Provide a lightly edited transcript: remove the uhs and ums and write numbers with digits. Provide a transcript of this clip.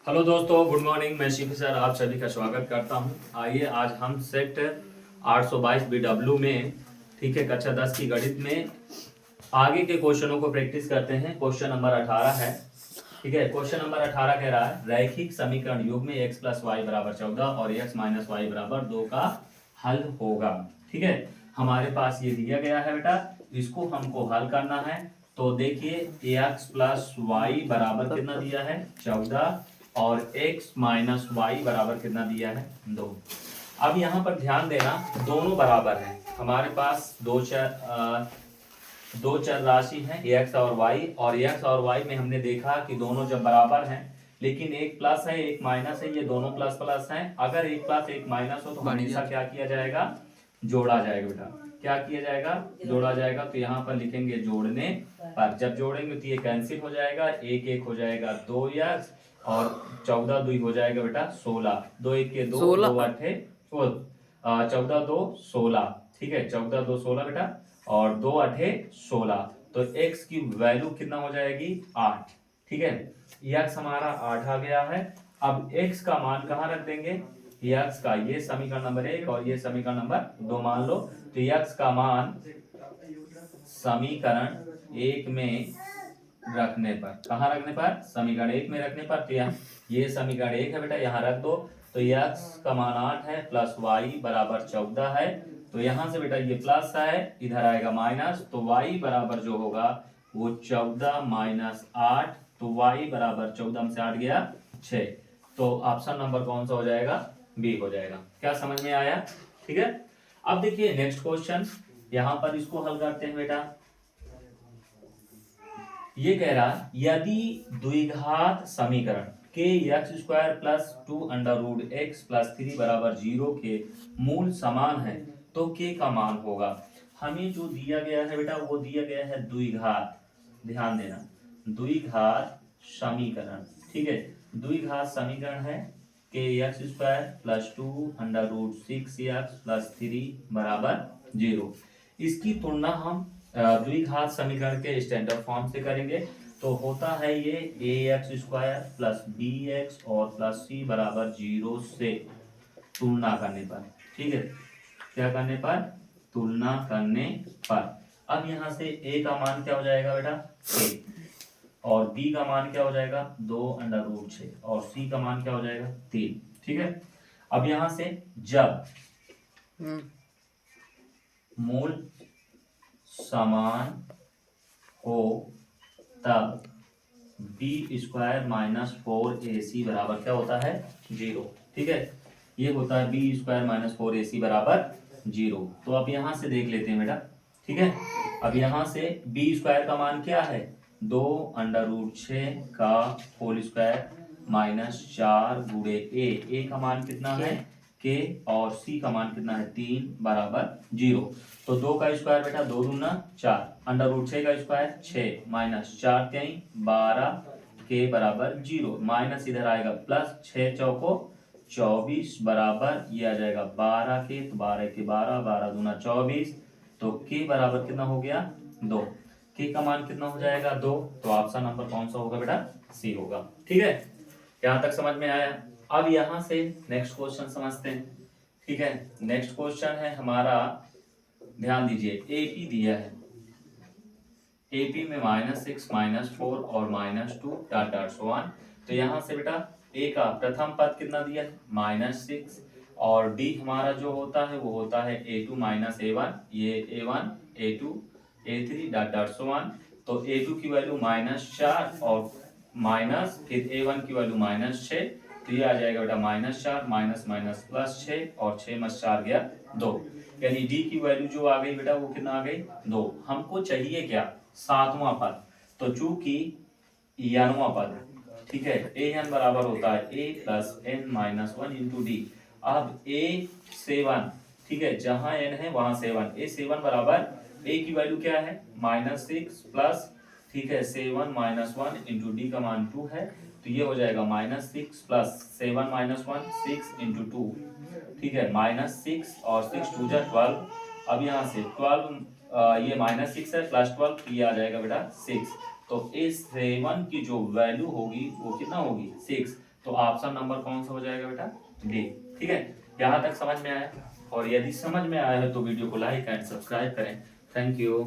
Hello दोस्तों, good morning. मैं Shiv sir आप सभी का स्वागत करता हूं। आइए आज हम सेट 822 BW में ठीक है कक्षा 10 की गणित में आगे के क्वेश्चनों को प्रैक्टिस करते हैं। क्वेश्चन नंबर 18 है। ठीक है, क्वेश्चन नंबर 18 कह रहा है रैखिक समीकरण युग में x + y = 14 और x - y = 2 का हल होगा। ठीक है, हमारे पास ये दिया गया है बेटा, इसको हमको हल करना है। तो देखिए x + y बराबर कितना दिया है 14 और x - y बराबर कितना दिया है 2। अब यहाँ पर ध्यान देना, दोनों बराबर हैं। हमारे पास दो चर राशि है x और y, और x और y में हमने देखा कि दोनों जब बराबर हैं लेकिन एक प्लस है एक माइनस है, ये दोनों प्लस प्लस हैं। अगर एक प्लस एक माइनस हो तो हमेशा क्या किया जाएगा, जोड़ा जाएगा बेटा। क्या किया जाएगा, जोड़ा जाएगा। तो यहाँ पर लिखेंगे जोड़ने पर। जब जोड़ेंगे तो ये कैंसिल हो जाएगा, एक एक हो जाएगा 2x और 14 2 हो जाएगा बेटा 16। 2 1 के 2, 2 8 14 2 16। ठीक है, 14 2 16 बेटा, और 2 8 16। तो x की वैल्यू कितना हो जाएगी 8। ठीक है, x हमारा 8 आ गया है। अब x का मान कहाँ रख देंगे, x का ये समीकरण नंबर 1 और ये समीकरण नंबर 2 मान लो। तो x का मान समीकरण 1 में रखने पर, कहाँ रखने पर, समीकरण 1 में रखने पर। तो यहाँ ये समीकरण 1 है बेटा, यहाँ रख दो। तो x का मान 8 है प्लस y बराबर 14 है। तो यहाँ से बेटा ये प्लस है, इधर आएगा माइनस। तो y बराबर जो होगा वो 14 - 8। तो y बराबर 14 में से 8 गया 6। तो ऑप्शन नंबर कौन सा हो जाएगा, बी हो जाएगा। क्या समझ में आया? ठीक है, अब देखिए नेक्स्ट क्वेश्चन, यहां पर इसको हल करते हैं बेटा। ये कह रहा यदि द्विघात समीकरण के x² + 2 √x + 3 = 0 के मूल समान है तो k का मान होगा। हमें जो दिया गया है बेटा वो दिया गया है द्विघात, ध्यान देना, द्विघात समीकरण। ठीक है, द्विघात समीकरण है के x² + 2 √6x + 3 = 0। इसकी तुलना हम द्विघात समीकरण के स्टैंडर्ड फॉर्म से करेंगे। तो होता है ये ax² + bx और प्लस c बराबर 0 से तुलना करने पर। ठीक है, क्या करने पर, तुलना करने पर। अब यहाँ से a का मान क्या हो जाएगा बेटा a, और b का मान क्या हो जाएगा 2 √6, और c का मान क्या हो जाएगा 3। ठीक है, अब यहाँ से जब मूल समान हो तब b² - 4ac बराबर क्या होता है 0। ठीक है, ये होता है b² - 4ac बराबर 0। तो अब यहां से देख लेते हैं बेटा। ठीक है, अब यहां से b² का मान क्या है 2 √6 का होल स्क्वायर -4 गुणे a का मान कितना है k, और c का मान कितना है 3 बराबर 0। तो 2 का स्क्वायर बेटा 2 दूना 4, √6 का स्क्वायर 6 -4 3 12 के बराबर 0, माइनस इधर आएगा प्लस 6 चौको 24 बराबर ये आ जाएगा 12 के, तो 12 के 12, 12 दूना 24। तो के बराबर कितना हो गया 2। के का मान कितना हो जाएगा 2। तो ऑप्शन नंबर कौन सा होगा बेटा, सी होगा। ठीक है, यहां तक समझ में आया। अब यहां से नेक्स्ट क्वेश्चन समझते हैं। ठीक है, नेक्स्ट क्वेश्चन है हमारा, ध्यान दीजिए एपी दिया है। एपी में -6 -4 और -2 डॉट डॉट सो ऑन। तो यहाँ से बेटा ए का प्रथम पद कितना दिया है -6, और डी हमारा जो होता है वो होता है a2 - a1, ये a1 a2 a3 dot dot so on. तो a2 की वैल्यू -4 और माइनस फिर a1 की वैल्यू -6। तो ये आ जाएगा बेटा -4 माइनस माइनस +6, और 6 में 4 गया 2। यानी डी की वैल्यू जो आ गई बेटा वो कितना आ गई 2। हमको चाहिए क्या, सातवां पद। तो चूंकि n वां पद, ठीक है, ए एन बराबर होता है a + n - 1 इंटू डी। अब a7, ठीक है, जहां n है वहां 7, a7 बराबर a की वैल्यू क्या है -6 प्लस, ठीक है, 7 - 1 इंटू डी का मान 2 है। तो ये हो जाएगा -6 प्लस 7 - 1 6 इंटू 2। ठीक है, -6 और 6 2 जा 12। अब यहाँ से 12 ये -6 है प्लस 12, ये आ जाएगा बेटा 6। तो A7 की जो वैल्यू होगी वो कितना होगी 6। तो ऑप्शन नंबर कौन सा हो जाएगा बेटा, डी। ठीक है, यहाँ तक समझ में आया? और यदि समझ में आया है तो वीडियो को लाइक एंड सब्सक्राइब करें। Thank you.